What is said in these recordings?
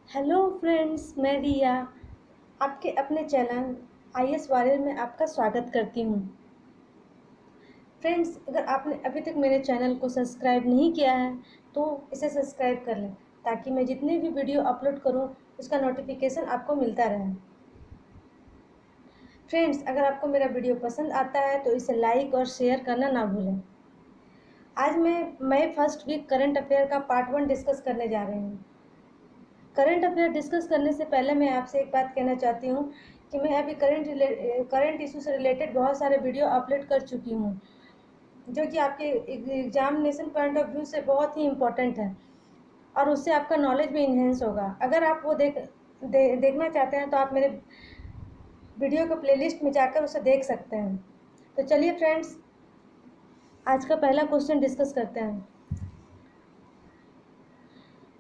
Hello friends, मैं रिया आपके अपने चैनल आईएएस वॉरियर में आपका स्वागत करती हूँ। फ्रेंड्स, अगर आपने अभी तक मेरे चैनल को सब्सक्राइब नहीं किया है तो इसे सब्सक्राइब कर लें ताकि मैं जितने भी वीडियो अपलोड करूँ उसका नोटिफिकेशन आपको मिलता रहे। फ्रेंड्स, अगर आपको मेरा वीडियो पसंद आता है तो इसे लाइक और शेयर करना ना भूलें। आज मैं फर्स्ट वीक करंट अफेयर का पार्ट 1 डिस्कस करने जा रही हूँ। करंट अफेयर डिस्कस करने से पहले मैं आपसे एक बात कहना चाहती हूँ कि मैं अभी करंट इशू से रिलेटेड बहुत सारे वीडियो अपलोड कर चुकी हूँ जो कि आपके एग्जामिनेशन पॉइंट ऑफ व्यू से बहुत ही इम्पोर्टेंट है और उससे आपका नॉलेज भी इन्हेंस होगा। अगर आप वो देखना चाहते हैं तो आप मेरे वीडियो को प्लेलिस्ट में जाकर उसे देख सकते हैं। तो चलिए फ्रेंड्स, आज का पहला क्वेश्चन डिस्कस करते हैं।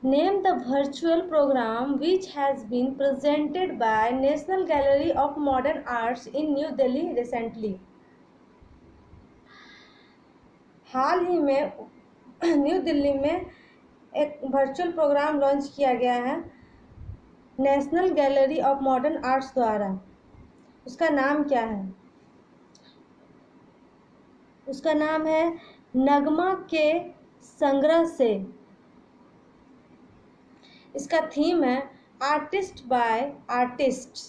Name the virtual program which has been presented by National Gallery of Modern Arts in New Delhi recently. हाल ही में न्यू दिल्ली में एक वर्चुअल प्रोग्राम लॉन्च किया गया है national gallery of modern arts द्वारा। उसका नाम क्या है? उसका नाम है नगमा के संग्रह से। इसका थीम है आर्टिस्ट बाय आर्टिस्ट्स।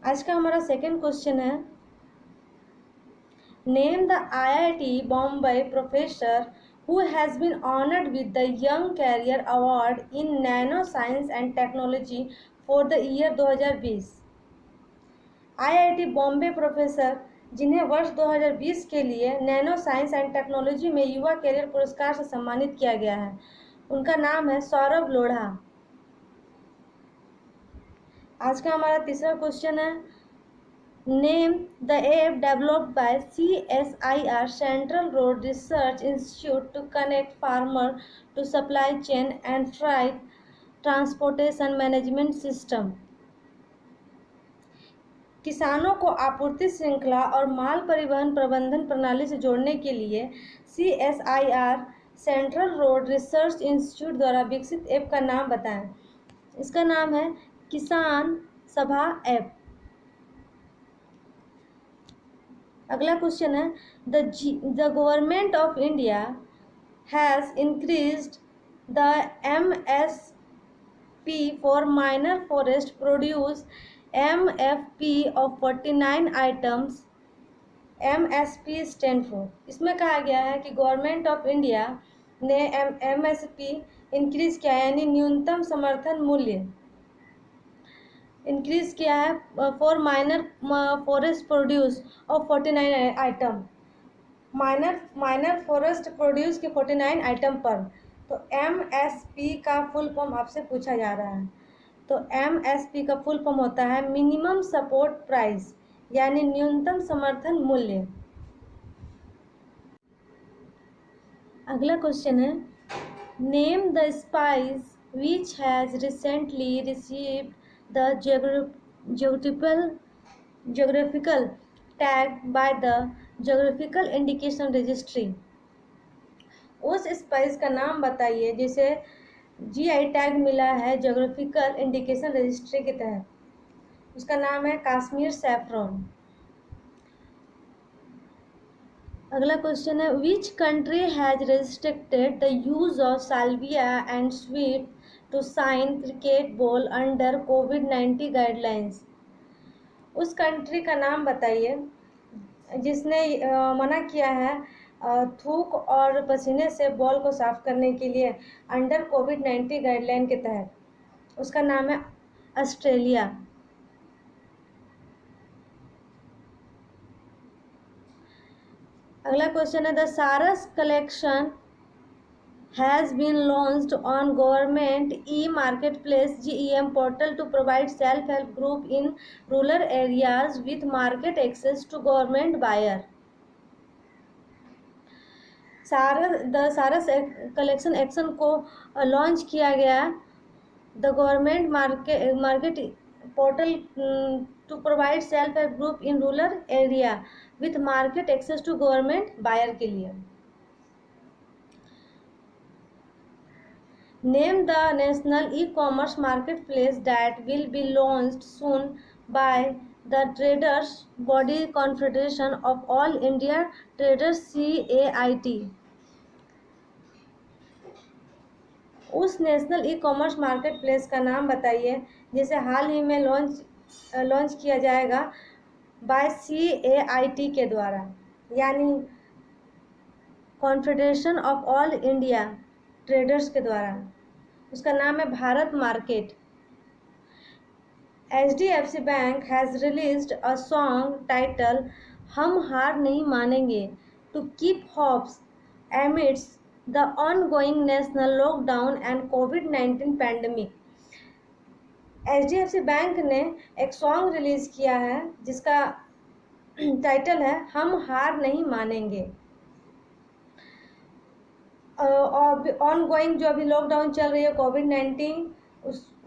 आज का हमारा सेकंड क्वेश्चन है, name the IIT Bombay professor who has been honored with the Young Career Award in Nano Science and Technology for the year 2020। IIT Bombay professor जिन्हें वर्ष 2020 के लिए नैनो साइंस एंड टेक्नोलॉजी में युवा कैरियर पुरस्कार से सम्मानित किया गया है, उनका नाम है सौरभ लोढ़ा। आज का हमारा तीसरा क्वेश्चन है, name the app developed by CSIR Central Road Research Institute to connect farmer to supply chain and freight transportation management system। किसानों को आपूर्ति श्रृंखला और माल परिवहन प्रबंधन प्रणाली से जोड़ने के लिए CSIR central road research institute द्वारा विकसित ऐप का नाम बताएं। इसका नाम है किसान सभा ऐप। अगला क्वेश्चन है, the government of India has increased the MSP for minor forest produce MFP of 49 items. MSP stand for, इसमें कहा गया है कि गवर्नमेंट ऑफ इंडिया ने MSP इंक्रीज किया है, यानी न्यूनतम समर्थन मूल्य इंक्रीज किया है for minor forest produce of 49 item. Minor forest produce के 49 आइटम पर। तो MSP का फुल फॉर्म आपसे पूछा जा रहा है। तो MSP का फुल फॉर्म होता है मिनिमम सपोर्ट प्राइस, यानी न्यूनतम समर्थन मूल्य। अगला क्वेश्चन है, name the spice which has recently received the geographical tag by the geographical indication registry। उस स्पाइस का नाम बताइए जिसे GI टैग मिला है ज्योग्राफिकल इंडिकेशन रजिस्ट्री के तहत। उसका नाम है कश्मीर सैफरॉन। अगला क्वेश्चन है, which country has restricted the use of saliva and sweat to shine cricket ball under COVID-19 guidelines. उस कंट्री का नाम बताइए जिसने मना किया है थूक और पसीने से बॉल को साफ करने के लिए अंडर COVID-19 गाइडलाइन के तहत। उसका नाम है ऑस्ट्रेलिया। अगला क्वेश्चन है, the Saras collection has been launched on government e-marketplace GEM portal to provide self-help group in rural areas with market access to government buyer। The Saras collection action को launch किया गया the government market portal to provide self help group in rural area with market access to government buyer के लिए। Name the national e-commerce marketplace that will be launched soon by the Traders Body Confederation of All India Traders CAIT. उस national e commerce market place का नाम बताइए जिसे हाल ही में launch किया जाएगा बाय CAIT के द्वारा, यानी confederation of all India traders के द्वारा। उसका नाम है Bharat market. HDFC bank has released a song title हम हार नहीं मानेंगे to keep hopes amidst the ongoing national lockdown and कोविड-19 पैंडमिक। HDFC बैंक ने एक सॉन्ग रिलीज़ किया है जिसका टाइटल है हम हार नहीं मानेंगे। ऑन गोइंग जो अभी लॉकडाउन चल रही है कोविड-19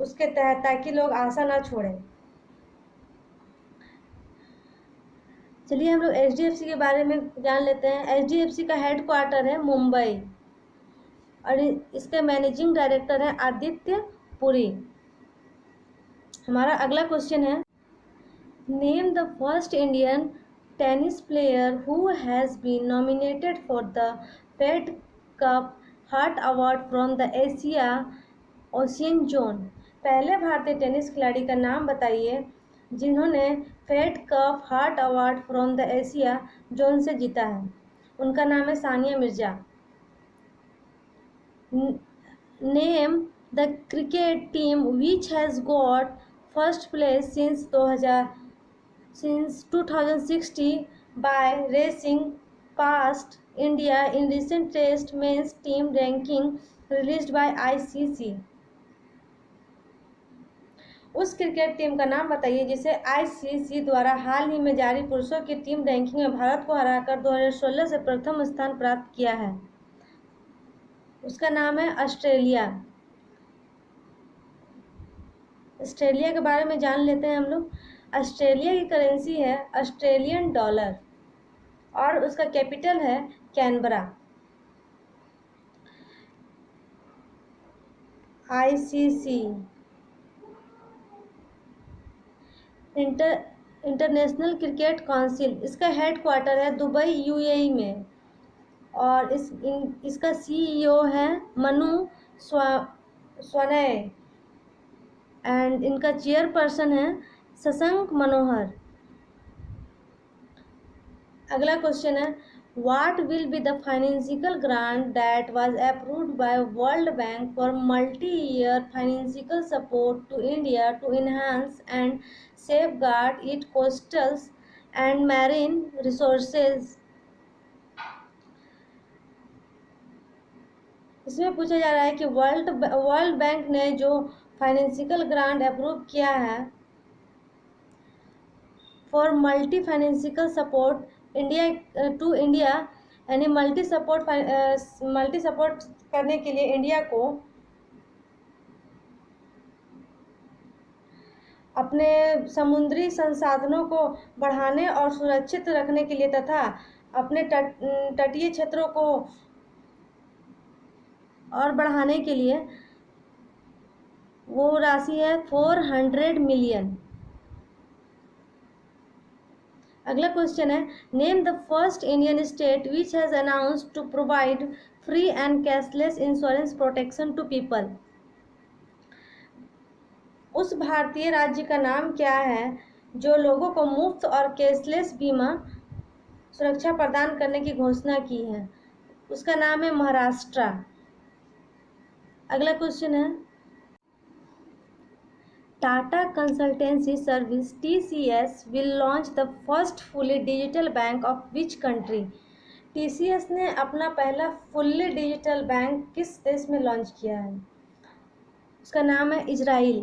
उसके तहत, ताकि लोग आशा ना छोड़ें। चलिए हम लोग HDFC के बारे में जान लेते हैं। HDFC का हेड क्वार्टर है मुंबई और इसके मैनेजिंग डायरेक्टर है आदित्य पुरी। हमारा अगला क्वेश्चन है, name the first Indian tennis player who has been nominated for the Fed Cup Heart award from the Asia Oceania zone. पहले भारतीय टेनिस खिलाड़ी का नाम बताइए जिन्होंने Fed Cup Heart award from the Asia zone से जीता है। उनका नाम है Sania Mirza. Name the cricket team which has got first place since 2060 by Racing Past India in recent Test men's team ranking released by ICC। उस cricket team का नाम बताइए जिसे ICC द्वारा हाल ही में जारी पुरुषों की टीम रैंकिंग में भारत को हराकर 2016 से प्रथम स्थान प्राप्त किया है। उसका नाम है ऑस्ट्रेलिया। ऑस्ट्रेलिया के बारे में जान लेते हैं हम लोग। ऑस्ट्रेलिया की करेंसी है ऑस्ट्रेलियन डॉलर और उसका कैपिटल है Canberra. ICC international cricket council, इसका हेड क्वार्टर है दुबई UAE में और इसका CEO है मनु स्वानय एंड इनका चेयरपर्सन है शशांक मनोहर। अगला क्वेश्चन है, what will be the financial grant that was approved by World Bank for multi year financial support to India to enhance and safeguard it coastal and marine resources. इसमें पूछा जा रहा है कि वर्ल्ड बैंक ने जो फाइनेंशियल ग्रांट अप्रूव किया है for multi financial support to India, यानी मल्टी सपोर्ट करने के लिए इंडिया को अपने समुद्री संसाधनों को बढ़ाने और सुरक्षित रखने के लिए तथा अपने तटीय क्षेत्रों को और बढ़ाने के लिए वो राशि है 400 मिलियन। अगला क्वेश्चन है, name the first Indian state which has announced to provide free and cashless insurance protection to people. उस भारतीय राज्य का नाम क्या है जो लोगों को मुफ्त और कैशलेस बीमा सुरक्षा प्रदान करने की घोषणा की है। उसका नाम है महाराष्ट्र। अगला क्वेश्चन है, Tata Consultancy Service TCS will launch the first fully digital bank of which country? TCS ने अपना पहला फुल्ली डिजिटल बैंक किस देश में लॉन्च किया है? उसका नाम है इजराइल।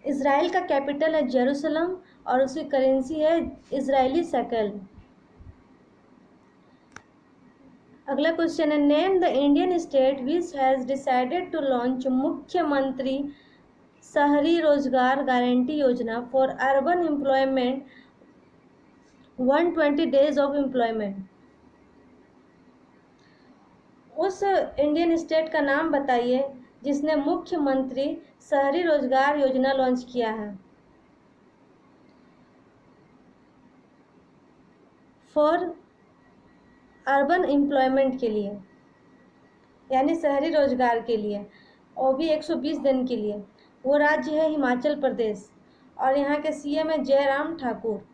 इजराइल का कैपिटल है जेरूसलम और उसकी करेंसी है इजरायली शेकेल। अगला क्वेश्चन है, name the Indian state which has decided to launch Mukhyamantri Shahri Rozgar guarantee Yojana for urban employment 120 days of employment. उस इंडियन स्टेट का नाम बताइए जिसने मुख्यमंत्री शहरी रोजगार योजना लॉन्च किया है फॉर अर्बन एम्प्लॉयमेंट के लिए, यानी शहरी रोजगार के लिए, वो भी 120 दिन के लिए। वो राज्य है हिमाचल प्रदेश और यहाँ के सीएम है Jairam Thakur.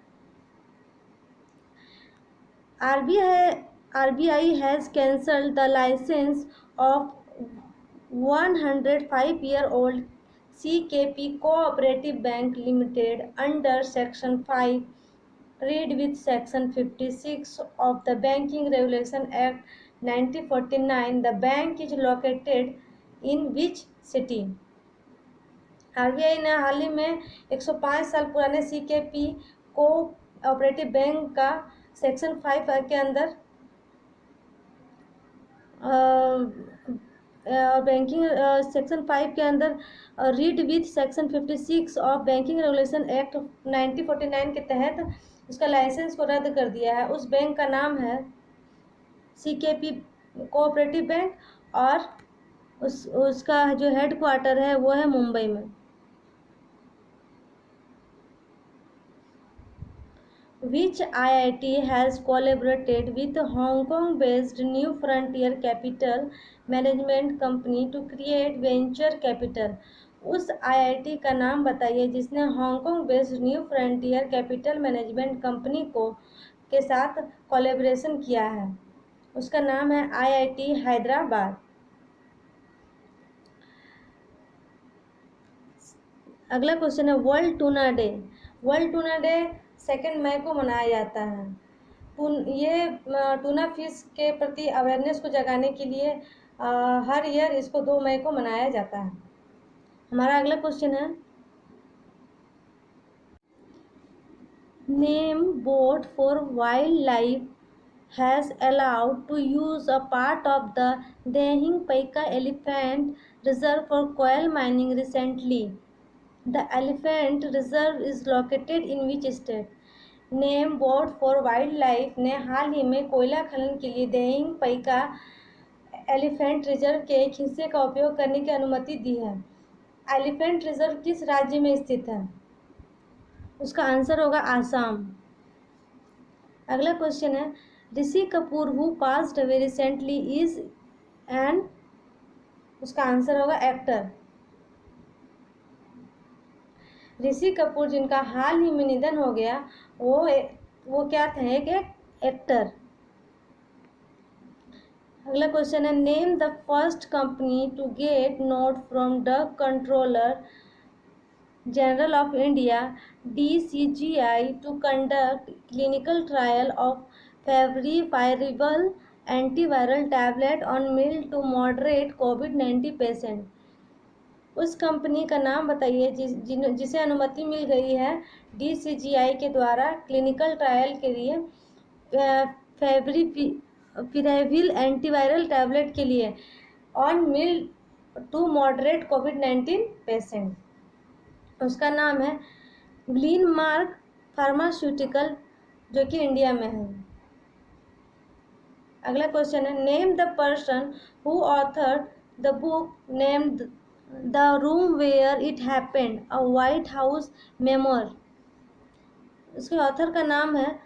RBI has cancelled the license of 105-year-old CKP Cooperative Bank Limited under Section 5, read with Section 56 of the Banking Regulation Act 1949. The bank is located in which city? RBI ने हाल ही में 105 साल पुराने CKP कोऑपरेटिव बैंक का section 5 के अंदर banking section 5 के अंदर read with section 56 of banking regulation act 1949 के तहत उसका लाइसेंस को रद्द कर दिया है। उस बैंक का नाम है CKP कोऑपरेटिव बैंक और उसका जो हेड क्वार्टर है वो है मुंबई में। Which IIT has collaborated with Hong Kong-based New Frontier Capital Management Company to create venture capital? उस IIT का नाम बताइए जिसने Hong Kong based new frontier capital management company के साथ कोलैबोरेशन किया है। उसका नाम है IIT हैदराबाद। अगला क्वेश्चन है world tuna day. World tuna day 2 मई को मनाया जाता है। ये टूना फिश के प्रति अवेयरनेस को जगाने के लिए हर ईयर इसको 2 मई को मनाया जाता है। हमारा अगला क्वेश्चन है name board for wild life has allowed to use a part of the Dehing Patkai elephant reserve for coal mining recently. The elephant reserve is located in which state? Name board for wild life ने हाल ही में कोयला खनन के लिए Dehing Patkai elephant reserve के एक हिस्से का उपयोग करने की अनुमति दी है। एलिफेंट रिजर्व किस राज्य में स्थित है? उसका आंसर होगा आसाम। अगला क्वेश्चन है Rishi Kapoor who passed away recently is an, उसका आंसर होगा एक्टर। ऋषि कपूर जिनका हाल ही में निधन हो गया वो क्या थे? एक एक्टर। अगला क्वेश्चन है name the first company to get note from drug controller general of India DCGI to conduct clinical trial of favipiravir antiviral tablet on mild to moderate COVID-19 patient. उस कंपनी का नाम बताइए जिसे अनुमति मिल गई है DCGI के द्वारा क्लिनिकल ट्रायल के लिए फेविपिराविर एंटीवायरल टैबलेट के लिए on mild to moderate COVID-19 patient. उसका नाम है ग्लेनमार्क फार्मास्यूटिकल जो कि इंडिया में है। अगला क्वेश्चन है name the person who authored the book named the room where it happened a White House memoir. उसके ऑथर का नाम है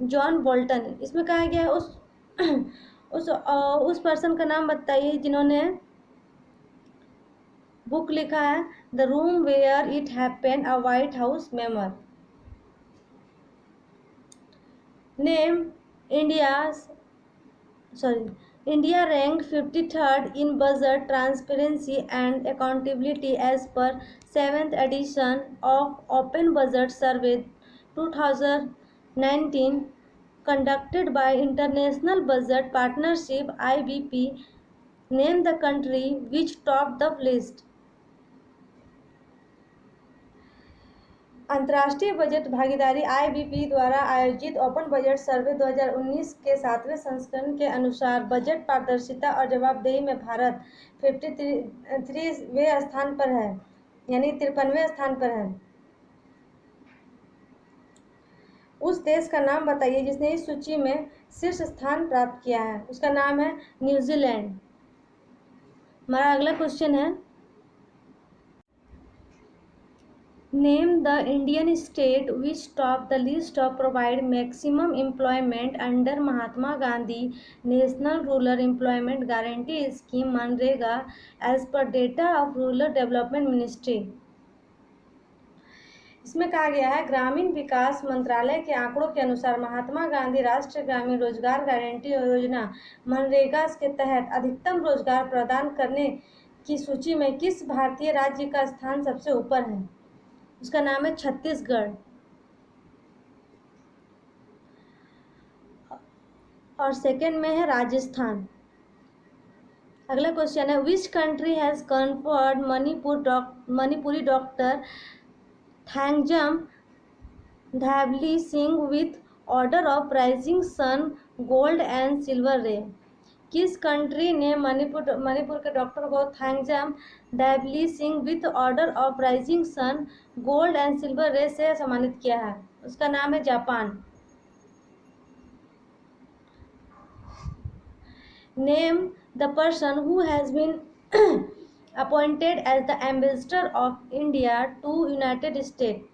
जॉन बोल्टन। इसमें कहा गया है उस पर्सन का नाम बताइए जिन्होंने बुक लिखा है the room where it happened a White House memoir. Name India ranked 53rd in budget transparency and accountability as per 7th edition of Open Budget Survey 2019 conducted by International Budget Partnership IBP. Name the country which topped the list. अंतर्राष्ट्रीय budget भागीदारी IBP द्वारा आयोजित open budget सर्वे 2019 के 7वें संस्करण के अनुसार budget पारदर्शिता और जवाबदेही में भारत 53वें स्थान पर है, यानी 53वें स्थान पर है। उस देश का नाम बताइए जिसने इस सूची में शीर्ष स्थान प्राप्त किया है। उसका नाम है न्यूजीलैंड। हमारा अगला क्वेश्चन है, name the Indian state which top the list of provide maximum employment under Mahatma Gandhi national rural employment guarantee scheme मनरेगा as per data of rural development ministry. इसमें कहा गया है, ग्रामीण विकास मंत्रालय के आंकड़ों के अनुसार महात्मा गांधी राष्ट्रीय ग्रामीण रोजगार गारंटी योजना मनरेगा के तहत अधिकतम रोजगार प्रदान करने की सूची में किस भारतीय राज्य का स्थान सबसे ऊपर है? उसका नाम है छत्तीसगढ़। और सेकंड में है राजस्थान। अगला क्वेश्चन है, which country has conferred Manipuri doctor Thangjam Dhaivali Singh with order of rising sun gold and silver ray? किस कंट्री ने मणिपुर के डॉक्टर को Thangjam Dhaivali Singh with order of rising sun gold and silver ray से सम्मानित किया है? उसका नाम है Japan. Name the person who has been appointed as the ambassador of India to United State.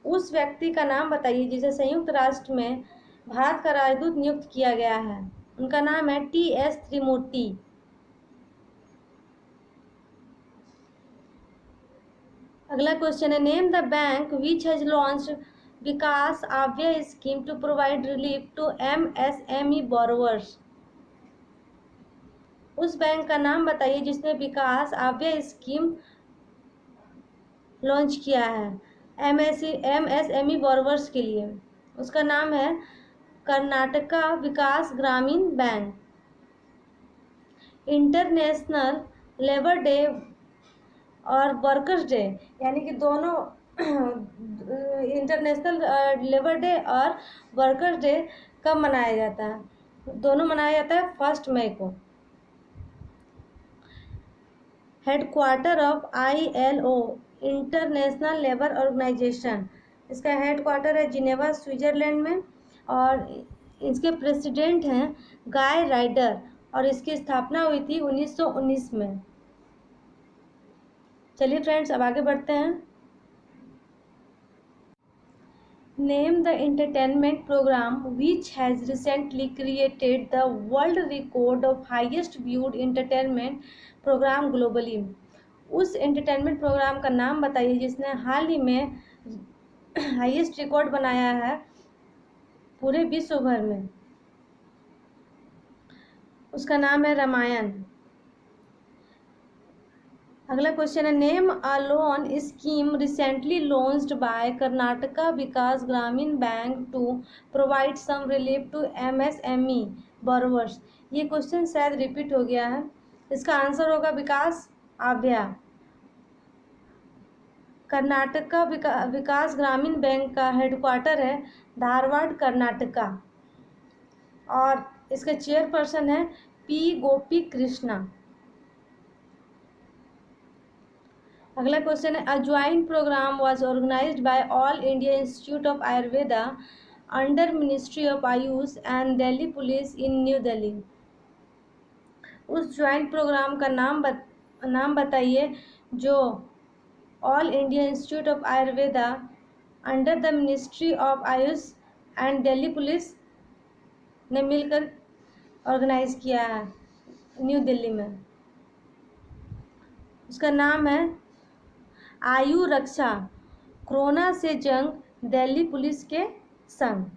उस व्यक्ति का नाम बताइए जिसे संयुक्त राष्ट्र में भारत का राजदूत नियुक्त किया गया है। उनका नाम है टी.एस. त्रिमूर्ति। अगला क्वेश्चन है, name the bank which has launched Vikas Aavya scheme to provide relief to MSME borrowers. उस बैंक का नाम बताइए जिसने विकास आव्य स्कीम लॉन्च किया है MSME बोरोवर्स के लिए। उसका नाम है Karnataka Vikas Grameen bank. International labour day और वर्कर्स डे, यानी कि दोनों इंटरनेशनल लेबर डे और वर्कर्स डे कब मनाया जाता है? दोनों मनाया जाता है 1 मई को। Headquarter of ILO International Labour Organisation, इसका हेडक्वार्टर है जिनेवा स्विट्जरलैंड में और इसके प्रेसिडेंट हैं गाय राइडर और इसकी स्थापना हुई थी 1919 में। चलिए फ्रेंड्स, अब आगे बढ़ते हैं। Name the entertainment program which has recently created the world record of highest viewed entertainment program globally. उस एंटरटेनमेंट प्रोग्राम का नाम बताइए जिसने हाल ही में हाईएस्ट रिकॉर्ड बनाया है पूरे विश्व भर में। उसका नाम है रामायण। अगला क्वेश्चन है, name a loan scheme recently launched by Karnataka Vikas Grameen bank to provide some relief to MSME borrowers. ये क्वेश्चन शायद रिपीट हो गया है। इसका आंसर होगा विकास आभ्या। कर्नाटका विकास ग्रामीण बैंक का हेडक्वार्टर है धारवाड़ कर्नाटका और इसके चेयरपर्सन है P. गोपी कृष्णा। अगला क्वेश्चन है, a joint program was organised by all India institute of Ayurveda under ministry of AYUSH and Delhi police in new Delhi. उस ज्वाइंट प्रोग्राम का नाम बताइए जो all India institute of Ayurveda under the ministry of AYUSH and Delhi police ने मिलकर organise किया है न्यू दिल्ली में। उसका नाम है आयु रक्षा, कोरोना से जंग दिल्ली पुलिस के संग।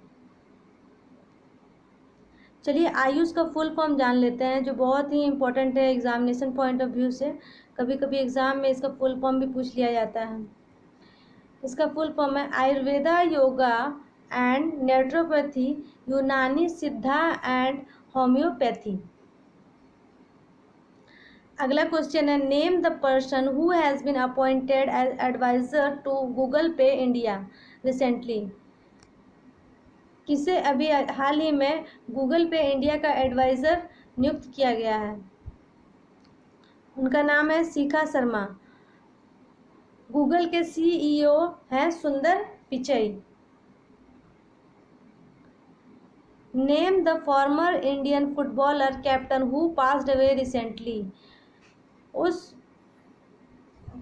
चलिए आयुष का फुल फॉर्म जान लेते हैं जो बहुत ही इम्पोर्टेंट है एग्जामिनेशन पॉइंट ऑफ व्यू से। कभी कभी एग्जाम में इसका फुल फॉर्म भी पूछ लिया जाता है। इसका फुल फॉर्म है Ayurveda yoga and naturopathy Unani Siddha and homoeopathy. अगला क्वेश्चन है, name the person who has been appointed as adviser to Google Pay India recently. किसे अभी हाल ही में गूगल पे इंडिया का एडवाइज़र नियुक्त किया गया है? उनका नाम है शिखा शर्मा। गूगल के CEO हैं सुंदर Pichai. Name the former Indian footballer captain who passed away recently. उस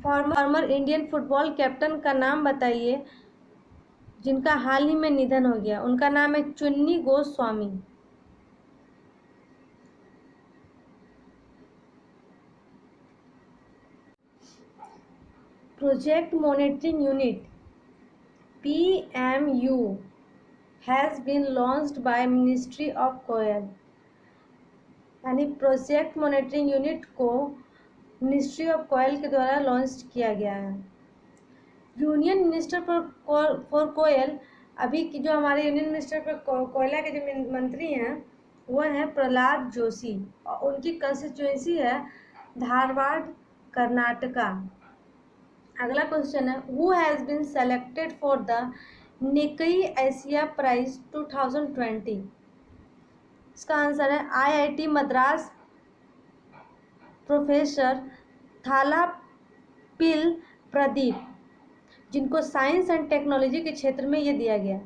फॉर्मर इंडियन फुटबॉल कैप्टन का नाम बताइए जिनका हाल ही में निधन हो गया। उनका नाम है Chunni Goswami. Project monitoring unit PMU has been launched by ministry of coal. यानी प्रोजेक्ट मॉनिटरिंग यूनिट को मिनिस्ट्री ऑफ कोयल के द्वारा लॉन्च किया गया है। यूनियन मिनिस्टर फॉर कोयल, अभी की जो हमारे यूनियन मिनिस्टर फॉर कोयला के जो मंत्री हैं वो हैं प्रहलाद जोशी और उनकी कंस्टिट्यूएंसी है धारवाड़, कर्नाटका। अगला क्वेश्चन है who has been selected for the Nikkei Asia prize 2020। इसका आंसर है IIT मद्रास प्रोफेसर थालापिल प्रदीप, जिनको साइंस एंड टेक्नोलॉजी के क्षेत्र में ये दिया गया।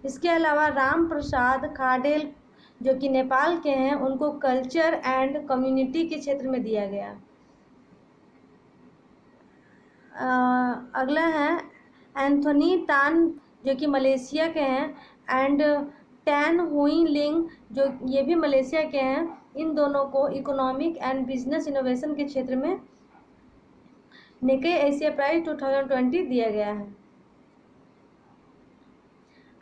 इसके अलावा राम प्रसाद खाडेल जो कि नेपाल के हैं, उनको कल्चर एंड कम्युनिटी के क्षेत्र में दिया गया। अगला है एंथोनी तान जो कि मलेशिया के हैं एंड टैन हुई लिंग जो ये भी मलेशिया के हैं। इन दोनों को इकोनॉमिक एंड बिजनेस इनोवेशन के क्षेत्र में निकई एशिया प्राइज 2020 दिया गया है।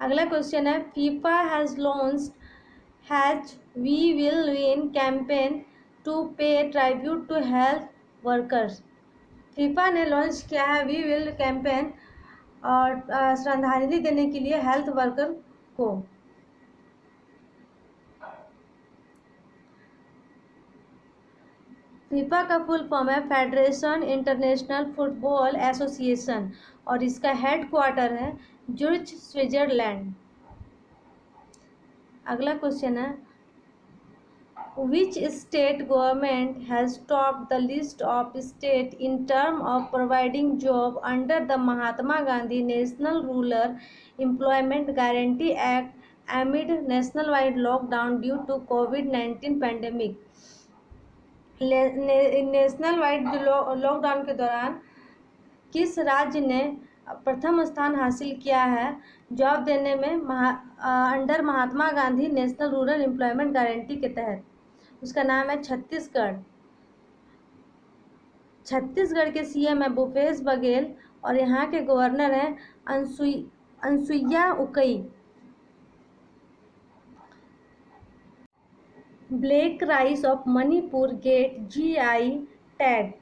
अगला क्वेश्चन है FIFA has launched has we will win campaign to pay tribute to health workers. FIFA ने लॉन्च किया है वी विल कैंपेन और श्रद्धांजलि देने के लिए हेल्थ वर्कर को। फीफा का फुल फॉर्म है फेडरेशन इंटरनेशनल फुटबॉल एसोसिएशन और इसका हेड क्वार्टर है जुरिच, स्विट्जरलैंड। अगला क्वेश्चन है Which state government has topped the list of state in terms of providing job under the Mahatma Gandhi National Rural Employment Guarantee Act amid nationwide lockdown due to COVID-19 pandemic? National wide lockdown के दौरान किस राज्य ने प्रथम स्थान हासिल किया है जॉब देने में under Mahatma Gandhi national rural employment guarantee के तहत? उसका नाम है छत्तीसगढ़। छत्तीसगढ़ के CM है भूपेश बघेल और यहाँ के गवर्नर हैं Anusuiya Uikey. Black rice of Manipur get GI tag,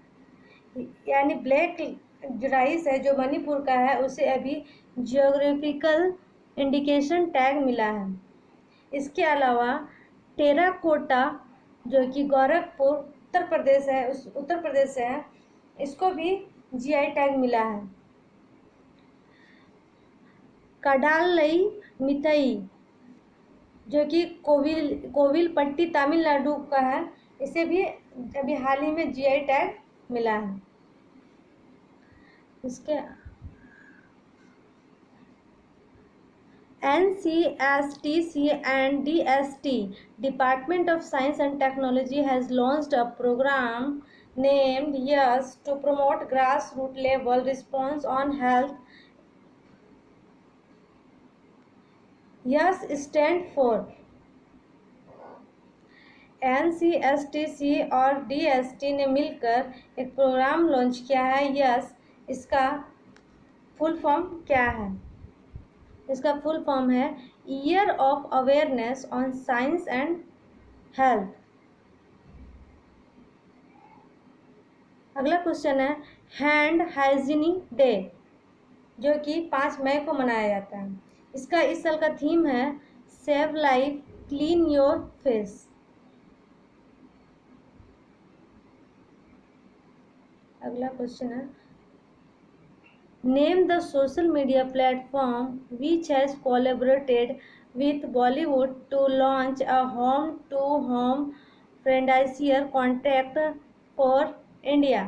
यानी ब्लैक जो राइस है जो मणिपुर का है उसे अभी जियोग्राफिकल इंडिकेशन टैग मिला है। इसके अलावा टेराकोटा जो कि गोरखपुर उत्तर प्रदेश है, उस उत्तर प्रदेश से है, इसको भी GI टैग मिला है। कडालई मिथई जो कि कोविलपट्टी तमिलनाडु का है, इसे भी अभी हाल ही में GI टैग मिला है। इसके NCSTC and DST Department of Science and Technology has launched a program named YES to promote grassroots level response on health. YES stand for NCSTC और DST ने मिलकर एक प्रोग्राम लॉन्च किया है YES। इसका फुल फॉर्म क्या है? इसका फुल फॉर्म है year of awareness on science and health. अगला क्वेश्चन है हैंड हाइजीनिक डे जो कि 5 मई को मनाया जाता है। इसका इस साल का थीम है save life clean your face. अगला क्वेश्चन है Name the social media platform which has collaborated with Bollywood to launch a home-to-home franchisor contract for India।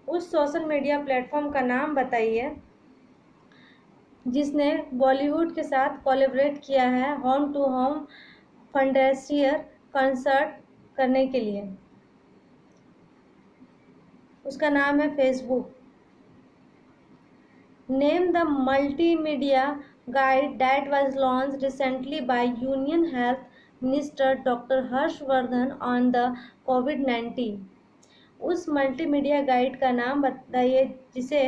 उस सोशल मीडिया प्लेटफॉर्म का नाम बताइए जिसने बॉलीवुड के साथ कोलैबोरेट किया है home to home fundraiser concert करने के लिए। उसका नाम है Facebook. Name the multimedia guide that was launched recently by union health minister doctor Harshvardhan on the कोविड-19। उस मल्टीमीडिया गाइड का नाम बताइए जिसे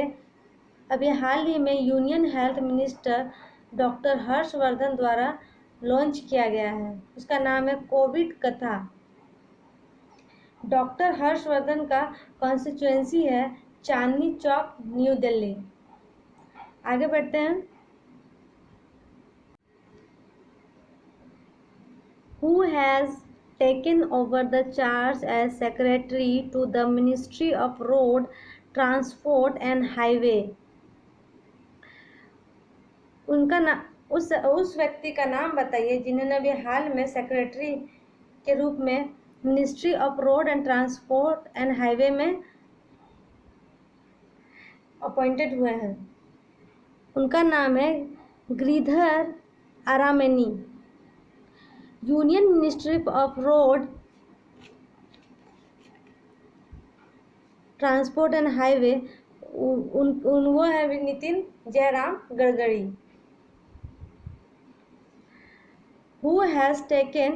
अभी हाल ही में union health minister doctor Harshvardhan द्वारा लॉन्च किया गया है। उसका नाम है कोविड कथा। डॉक्टर हर्षवर्धन का कॉन्स्टिट्यूएंसी है चांदनी चौक, न्यू दिल्ली। आगे बढ़ते हैं। Who has taken over the charge as secretary to the Ministry of Road Transport and Highway? उस व्यक्ति का नाम बताइए जिन्होंने अभी हाल में सेक्रेटरी के रूप में ministry of road and transport and highway में अपॉइंटेड हुए हैं। उनका नाम है Giridhar Aramane. Union ministry of road transport and highway वो है Nitin Jairam Gadkari. Who has taken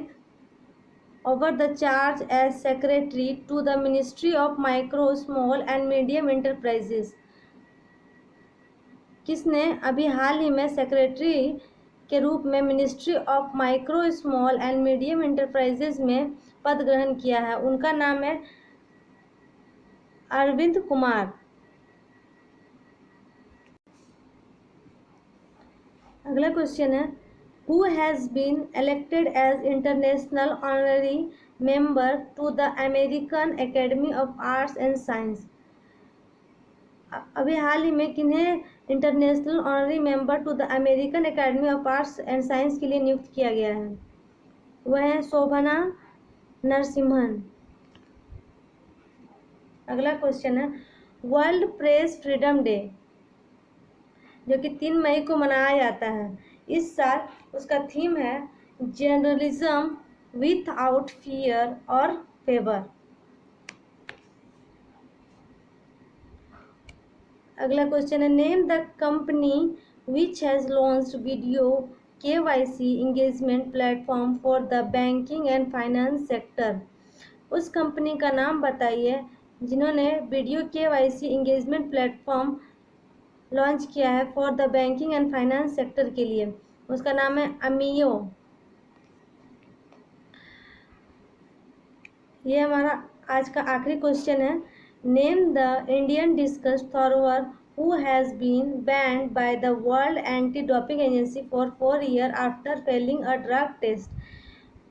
over the charge as secretary to the Ministry of Micro, Small and Medium Enterprises? किसने अभी हाल ही में सेक्रेटरी के रूप में ministry of micro, small and medium enterprises में पद ग्रहण किया है? उनका नाम है अरविंद कुमार। अगला क्वेश्चन है Who has been elected as international honorary member to the American Academy of Arts and Science? अभी हाल ही में किन्हें international honorary member to the American academy of arts and science के लिए नियुक्त किया गया है? वह है शोभना नरसिम्हन। अगला क्वेश्चन है वर्ल्ड प्रेस फ्रीडम डे जो कि 3 मई को मनाया जाता है, इस साल उसका थीम है जर्नलिज्म विथआउट फियर और फेवर। अगला क्वेश्चन है name the company which has launched video KYC engagement platform for the banking and finance sector. उस कंपनी का नाम बताइए जिन्होंने video KYC engagement platform launch किया है for the banking and finance sector के लिए। उसका नाम है अमियो। ये हमारा आज का आखिरी क्वेश्चन है name the Indian discus thrower who has been banned by the world anti doping agency for 4 year after failing a drug test.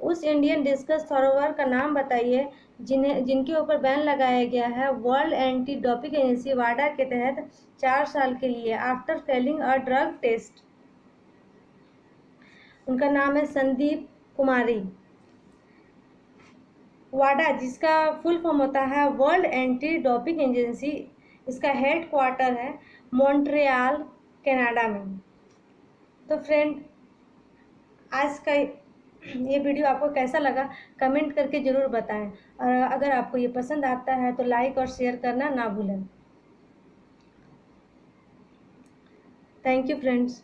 उस इंडियन डिस्कस थ्रोवर का नाम बताइए जिनके ऊपर बैन लगाया गया है वर्ल्ड एंटी डोपिंग एजेंसी वाडा के तहत 4 साल के लिए after failing a drug test. उनका नाम है संदीप कुमारी। वाडा जिसका फुल फॉर्म होता है वर्ल्ड एंटी डोपिंग एजेंसी, इसका हेड क्वार्टर है मॉन्ट्रियल कनाडा में। तो फ्रेंड आज का ये वीडियो आपको कैसा लगा कमेंट करके ज़रूर बताएं और अगर आपको ये पसंद आता है तो लाइक और शेयर करना ना भूलें। Thank you friends.